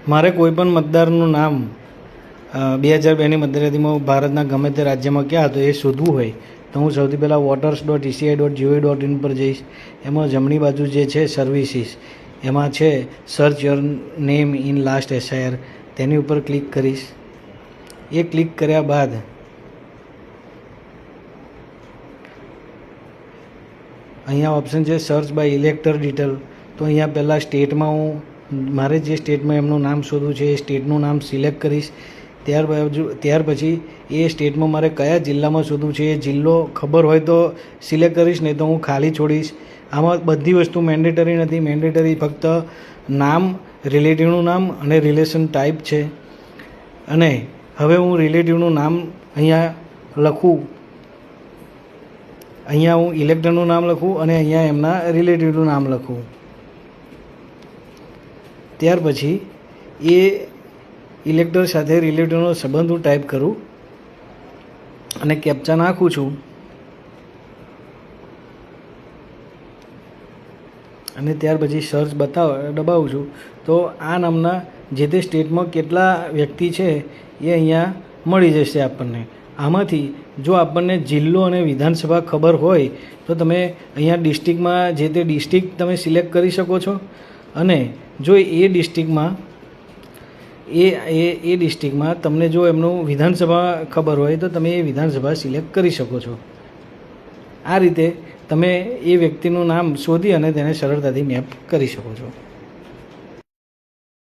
મારે કોઈપણ મતદારનું નામ 2002ની મતદાર યાદીમાં ભારતના ગમે તે રાજ્યમાં ક્યાં હતો એ શોધવું હોય તો હું સૌથી પહેલાં voters.eci.gov.in પર જઈશ. એમાં જમણી બાજુ જે છે સર્વિસીસ, એમાં છે search your name in last SIR, તેની ઉપર ક્લિક કરીશ. એ ક્લિક કર્યા બાદ અહીંયા ઓપ્શન છે સર્ચ બાય ઇલેક્ટર ડિટેલ. તો અહીંયા પહેલાં સ્ટેટમાં હું મારે જે સ્ટેટમાં એમનું નામ શોધવું છે એ સ્ટેટનું નામ સિલેક્ટ કરીશ. ત્યાર પછી એ સ્ટેટમાં મારે કયા જિલ્લામાં શોધવું છે એ જિલ્લો ખબર હોય તો સિલેક્ટ કરીશ, નહીં તો હું ખાલી છોડીશ. આમાં બધી વસ્તુ મેન્ડેટરી નથી. મેન્ડેટરી ફક્ત નામ, રિલેટિવનું નામ અને રિલેશન ટાઈપ છે. અને હવે હું રિલેટિવનું નામ અહીંયા લખું, અહીંયા હું ઇલેક્ટરનું નામ લખું અને અહીંયા એમના રિલેટિવનું નામ લખું. ત્યાર પછી એ ઇલેક્ટર સાથે રિલેટિવનો સંબંધ હું ટાઈપ કરું અને કેપ્ચા નાખું છું. અને ત્યાર પછી સર્ચ દબાવું છું. તો આ નામના જે તે સ્ટેટમાં કેટલા વ્યક્તિ છે એ અહીંયા મળી જશે આપણને. આમાંથી જો આપણને જિલ્લો અને વિધાનસભા ખબર હોય તો તમે અહીંયા ડિસ્ટ્રિક્ટમાં જે તે ડિસ્ટ્રિક્ટ તમે સિલેક્ટ કરી શકો છો. અને જો એ ડિસ્ટ્રિક્ટમાં તમને જો એમનું વિધાનસભા ખબર હોય તો તમે એ વિધાનસભા સિલેક્ટ કરી શકો છો. આ રીતે તમે એ વ્યક્તિનું નામ શોધી અને તેને સરળતાથી મેપ કરી શકો છો.